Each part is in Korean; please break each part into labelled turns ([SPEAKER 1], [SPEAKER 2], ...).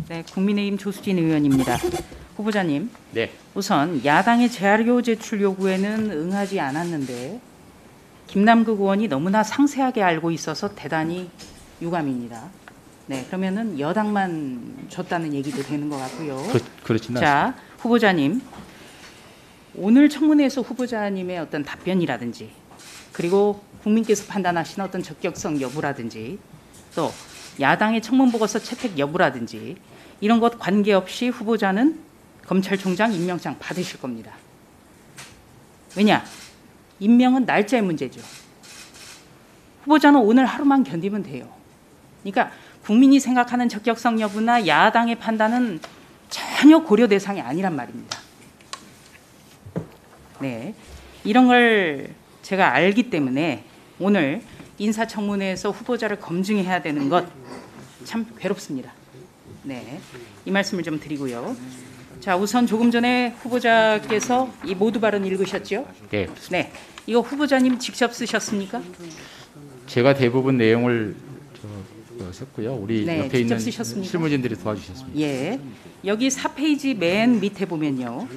[SPEAKER 1] 네, 국민의힘 조수진 의원입니다. 후보자님,
[SPEAKER 2] 네.
[SPEAKER 1] 우선 야당의 재료 제출 요구에는 응하지 않았는데 김남국 의원이 너무나 상세하게 알고 있어서 대단히 유감입니다. 네, 그러면은 여당만 줬다는 얘기도 되는 것 같고요.
[SPEAKER 2] 그렇지는 않습니다.
[SPEAKER 1] 자, 후보자님, 오늘 청문회에서 후보자님의 어떤 답변이라든지 그리고 국민께서 판단하시는 어떤 적격성 여부라든지 또 야당의 청문보고서 채택 여부라든지 이런 것 관계없이 후보자는 검찰총장 임명장 받으실 겁니다. 왜냐? 임명은 날짜의 문제죠. 후보자는 오늘 하루만 견디면 돼요. 그러니까 국민이 생각하는 적격성 여부나 야당의 판단은 전혀 고려 대상이 아니란 말입니다. 네, 이런 걸 제가 알기 때문에 오늘 인사청문회에서 후보자를 검증해야 되는 것 참 괴롭습니다. 네, 이 말씀을 좀 드리고요. 자, 우선 조금 전에 후보자께서 이 모두 발언 읽으셨죠?
[SPEAKER 2] 네.
[SPEAKER 1] 네, 이거 후보자님 직접 쓰셨습니까?
[SPEAKER 2] 제가 대부분 내용을 썼고요. 우리
[SPEAKER 1] 네,
[SPEAKER 2] 옆에 있는
[SPEAKER 1] 쓰셨습니까?
[SPEAKER 2] 실무진들이 도와주셨습니다.
[SPEAKER 1] 예, 여기 4페이지 맨 밑에 보면요.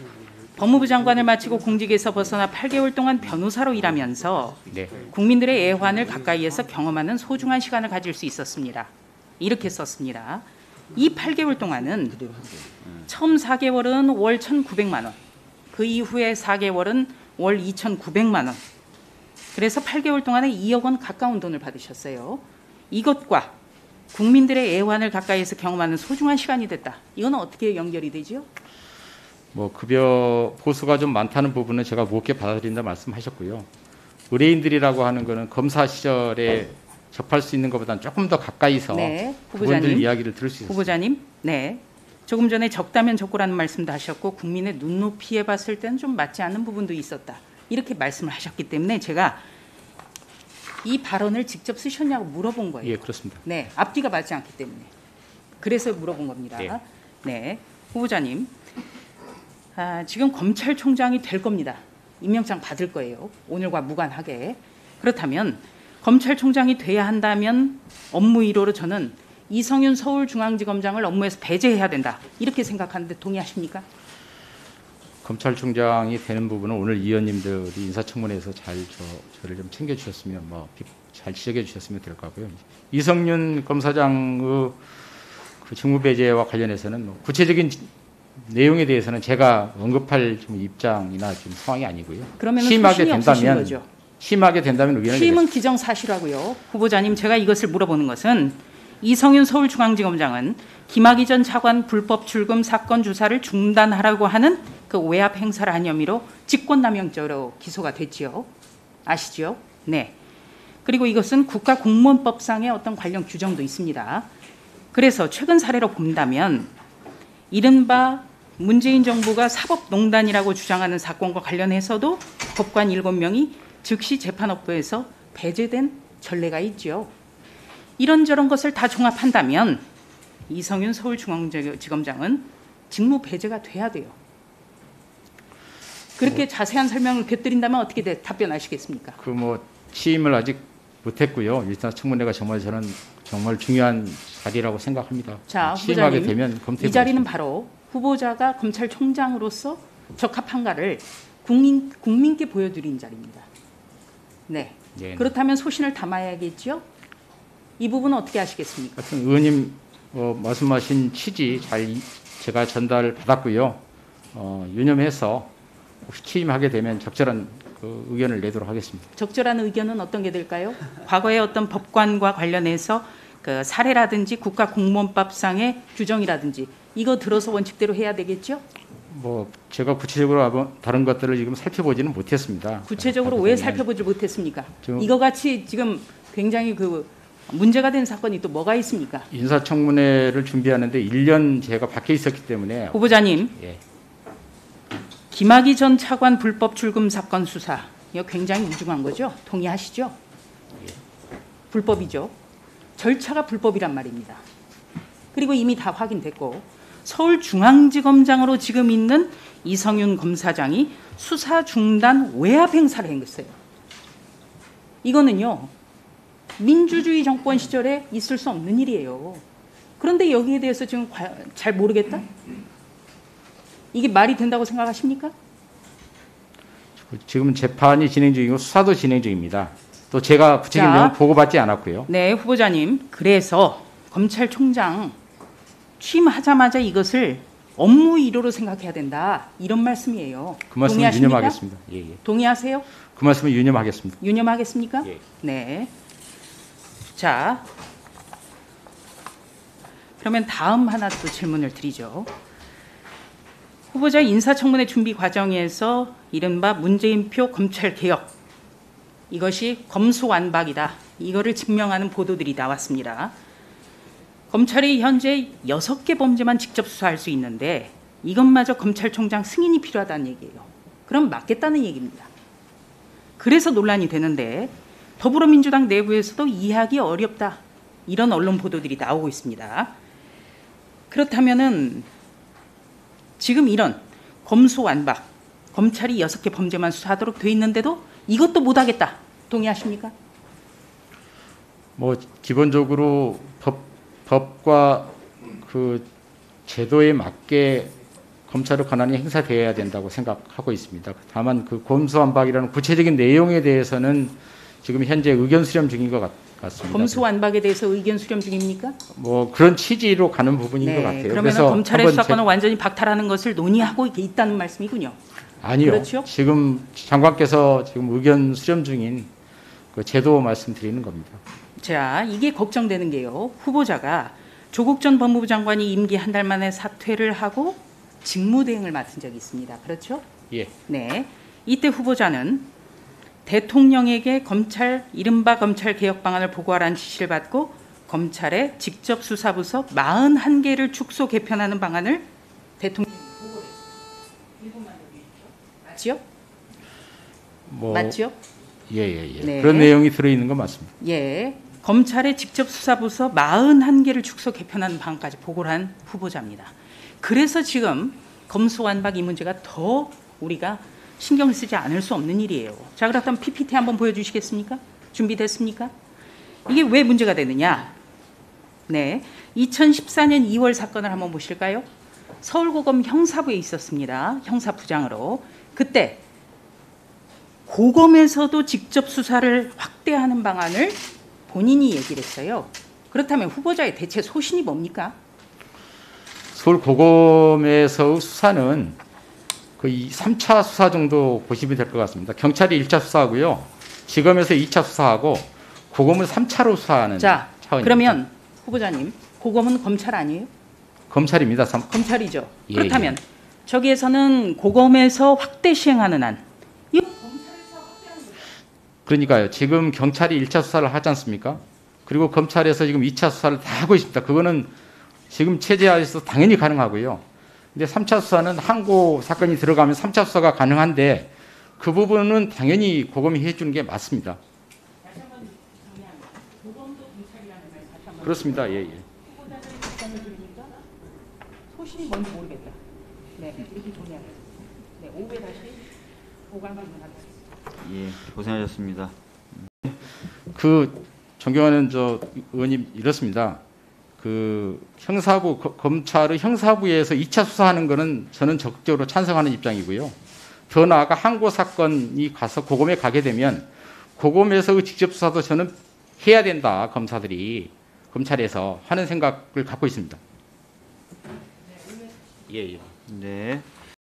[SPEAKER 1] 법무부 장관을 마치고 공직에서 벗어나 8개월 동안 변호사로 일하면서
[SPEAKER 2] 네.
[SPEAKER 1] 국민들의 애환을 가까이에서 경험하는 소중한 시간을 가질 수 있었습니다. 이렇게 썼습니다. 이 8개월 동안은 처음 4개월은 월 1,900만 원, 그 이후에 4개월은 월 2,900만 원. 그래서 8개월 동안에 2억 원 가까운 돈을 받으셨어요. 이것과 국민들의 애환을 가까이에서 경험하는 소중한 시간이 됐다. 이건 어떻게 연결이 되죠?
[SPEAKER 2] 뭐 급여 보수가 좀 많다는 부분은 제가 무겁게 받아들인다 말씀하셨고요. 의뢰인들이라고 하는 거는 검사 시절에 접할 수 있는 것보다는 조금 더 가까이서
[SPEAKER 1] 네,
[SPEAKER 2] 그분들 이야기를 들을 수 있습니다.
[SPEAKER 1] 후보자님, 네. 조금 전에 적다면 적고라는 말씀도 하셨고 국민의 눈높이에 봤을 때는 좀 맞지 않는 부분도 있었다. 이렇게 말씀을 하셨기 때문에 제가 이 발언을 직접 쓰셨냐고 물어본 거예요.
[SPEAKER 2] 예, 그렇습니다.
[SPEAKER 1] 네, 앞뒤가 맞지 않기 때문에. 그래서 물어본 겁니다.
[SPEAKER 2] 네.
[SPEAKER 1] 네, 후보자님. 지금 검찰총장이 될 겁니다. 임명장 받을 거예요. 오늘과 무관하게. 그렇다면 검찰총장이 돼야 한다면 업무 이로로 저는 이성윤 서울중앙지검장을 업무에서 배제해야 된다. 이렇게 생각하는데 동의하십니까?
[SPEAKER 2] 검찰총장이 되는 부분은 오늘 의원님들이 인사청문회에서 저를 좀 챙겨주셨으면 잘 지적해 주셨으면 될 것 같고요. 이성윤 검사장의 그 직무배제와 관련해서는 구체적인 내용에 대해서는 제가 언급할 좀 입장이나 좀 상황이 아니고요.
[SPEAKER 1] 그러면 소신이 없으신 거죠?
[SPEAKER 2] 심하게 된다면 의견을
[SPEAKER 1] 취임은 기정사실하고요. 후보자님, 제가 이것을 물어보는 것은 이성윤 서울중앙지검장은 김학의 전 차관 불법 출금 사건 조사를 중단하라고 하는 그 외압 행사를 한 혐의로 직권남용죄로 기소가 됐지요. 아시죠? 네. 그리고 이것은 국가공무원법상의 어떤 관련 규정도 있습니다. 그래서 최근 사례로 본다면 이른바 문재인 정부가 사법농단이라고 주장하는 사건과 관련해서도 법관 7명이 즉시 재판업부에서 배제된 전례가 있죠. 이런저런 것을 다 종합한다면 이성윤 서울중앙지검장은 직무 배제가 돼야 돼요. 그렇게 자세한 설명을 곁들인다면 어떻게 답변하시겠습니까?
[SPEAKER 2] 취임을 아직 못했고요. 일단 청문회가 저는 정말 중요한 자리라고 생각합니다.
[SPEAKER 1] 자,
[SPEAKER 2] 취임하게
[SPEAKER 1] 후보자님,
[SPEAKER 2] 되면 검토해
[SPEAKER 1] 이 자리는
[SPEAKER 2] 보겠습니다.
[SPEAKER 1] 바로 후보자가 검찰총장으로서 적합한가를 국민께 보여드린 자리입니다. 네.
[SPEAKER 2] 네.
[SPEAKER 1] 그렇다면 소신을 담아야겠죠? 이 부분은 어떻게 하시겠습니까?
[SPEAKER 2] 하여튼 의원님 말씀하신 취지 제가 전달 받았고요. 유념해서 혹시 취임하게 되면 적절한 그 의견을 내도록 하겠습니다.
[SPEAKER 1] 적절한 의견은 어떤 게 될까요? 과거의 어떤 법관과 관련해서 그 사례라든지 국가공무원법상의 규정이라든지 이거 들어서 원칙대로 해야 되겠죠?
[SPEAKER 2] 제가 구체적으로 다른 것들을 지금 살펴보지는 못했습니다.
[SPEAKER 1] 구체적으로 왜 살펴보지 못했습니까? 이거 같이 지금 굉장히 문제가 된 사건이 또 뭐가 있습니까?
[SPEAKER 2] 인사청문회를 준비하는데 1년 제가 밖에 있었기 때문에
[SPEAKER 1] 후보자님,
[SPEAKER 2] 예.
[SPEAKER 1] 김학의 전 차관 불법 출금 사건 수사 이거 굉장히 우중한 거죠? 동의하시죠? 불법이죠. 절차가 불법이란 말입니다. 그리고 이미 다 확인됐고 서울중앙지검장으로 지금 있는 이성윤 검사장이 수사 중단 외압 행사를 했어요. 이거는요. 민주주의 정권 시절에 있을 수 없는 일이에요. 그런데 여기에 대해서 지금 잘 모르겠다? 이게 말이 된다고 생각하십니까?
[SPEAKER 2] 지금 재판이 진행 중이고 수사도 진행 중입니다. 또 제가 구체적인
[SPEAKER 1] 자.
[SPEAKER 2] 내용 보고받지 않았고요.
[SPEAKER 1] 네, 후보자님. 그래서 검찰총장 취임하자마자 이것을 업무 일호로 생각해야 된다. 이런 말씀이에요.
[SPEAKER 2] 그 말씀을
[SPEAKER 1] 동의하십니까?
[SPEAKER 2] 유념하겠습니다. 예, 예.
[SPEAKER 1] 동의하세요?
[SPEAKER 2] 그 말씀을 유념하겠습니다.
[SPEAKER 1] 유념하겠습니까?
[SPEAKER 2] 예.
[SPEAKER 1] 네. 자, 그러면 다음 하나 또 질문을 드리죠. 후보자 인사청문회 준비 과정에서 이른바 문재인표 검찰개혁, 이것이 검수완박이다. 이거를 증명하는 보도들이 나왔습니다. 검찰이 현재 6개 범죄만 직접 수사할 수 있는데 이것마저 검찰총장 승인이 필요하다는 얘기예요. 그럼 맞겠다는 얘기입니다. 그래서 논란이 되는데 더불어민주당 내부에서도 이해하기 어렵다. 이런 언론 보도들이 나오고 있습니다. 그렇다면은 지금 이런 검수완박, 검찰이 6개 범죄만 수사하도록 돼 있는데도 이것도 못하겠다. 동의하십니까?
[SPEAKER 2] 뭐 기본적으로 법과 그 제도에 맞게 검찰의 권한이 행사되어야 된다고 생각하고 있습니다. 다만 그 검수완박이라는 구체적인 내용에 대해서는 지금 현재 의견 수렴 중인 것 같습니다.
[SPEAKER 1] 검수완박에 대해서 의견 수렴 중입니까?
[SPEAKER 2] 뭐 그런 취지로 가는 부분인 것 같아요.
[SPEAKER 1] 그러면
[SPEAKER 2] 그래서
[SPEAKER 1] 검찰의
[SPEAKER 2] 한번
[SPEAKER 1] 수사권을 완전히 박탈하는 것을 논의하고 있다는 말씀이군요.
[SPEAKER 2] 아니요.
[SPEAKER 1] 그렇죠?
[SPEAKER 2] 지금 장관께서 지금 의견 수렴 중인 그 제도 말씀드리는 겁니다.
[SPEAKER 1] 자, 이게 걱정되는 게요. 후보자가 조국 전 법무부 장관이 임기 한 달 만에 사퇴를 하고 직무대행을 맡은 적이 있습니다. 그렇죠?
[SPEAKER 2] 예.
[SPEAKER 1] 네. 이때 후보자는 대통령에게 이른바 검찰 개혁 방안을 보고하라는 지시를 받고 검찰의 직접 수사부서 41개를 축소 개편하는 방안을 대통령이 보고를 했습니다. 맞지요?
[SPEAKER 2] 뭐
[SPEAKER 1] 맞지요?
[SPEAKER 2] 예.
[SPEAKER 1] 네.
[SPEAKER 2] 그런 내용이 들어 있는 건 맞습니다.
[SPEAKER 1] 예. 검찰의 직접 수사부서 41개를 축소 개편하는 방안까지 보고를 한 후보자입니다. 그래서 지금 검수완박 이 문제가 더 우리가 신경 쓰지 않을 수 없는 일이에요. 자, 그렇다면 PPT 한번 보여주시겠습니까? 준비됐습니까? 이게 왜 문제가 되느냐? 네, 2014년 2월 사건을 한번 보실까요? 서울고검 형사부에 있었습니다. 형사부장으로. 그때 고검에서도 직접 수사를 확대하는 방안을 본인이 얘기를 했어요. 그렇다면 후보자의 대체 소신이 뭡니까?
[SPEAKER 2] 서울고검에서의 수사는 거의 3차 수사 정도 보시면 될 것 같습니다. 경찰이 1차 수사하고요. 지검에서 2차 수사하고 고검은 3차로 수사하는
[SPEAKER 1] 자,
[SPEAKER 2] 차원입니다.
[SPEAKER 1] 그러면 후보자님, 고검은 검찰 아니에요?
[SPEAKER 2] 검찰입니다.
[SPEAKER 1] 검찰이죠.
[SPEAKER 2] 예,
[SPEAKER 1] 그렇다면 저기에서는 고검에서 확대 시행하는 한 이거 검찰에서 확대하는 거죠.
[SPEAKER 2] 그러니까요. 지금 경찰이 1차 수사를 하지 않습니까? 그리고 검찰에서 지금 2차 수사를 다 하고 있습니다. 그거는 지금 체제하에서 당연히 가능하고요. 근데 3차 수사는 항고 사건이 들어가면 3차 수사가 가능한데 그 부분은 당연히 고검이 해주는 게 맞습니다.
[SPEAKER 1] 다시 한번 정리합니다. 고검도 검찰이라는 말 다시 한번.
[SPEAKER 2] 그렇습니다. 예.
[SPEAKER 1] 후보자는 답변을 들으니까 소신이 뭔지 모르겠다. 네, 이렇게 정리하겠습니다. 네, 오후에 다시 보강 질문하겠습니다.
[SPEAKER 3] 예, 고생하셨습니다.
[SPEAKER 2] 그 존경하는 저 의원님 이렇습니다. 그 형사부 검찰의 형사부에서 2차 수사하는 거는 저는 적극적으로 찬성하는 입장이고요. 더 나아가 항고 사건이 가서 고검에 가게 되면 고검에서의 직접 수사도 저는 해야 된다. 검사들이 검찰에서 하는 생각을 갖고 있습니다. 예.
[SPEAKER 3] 네.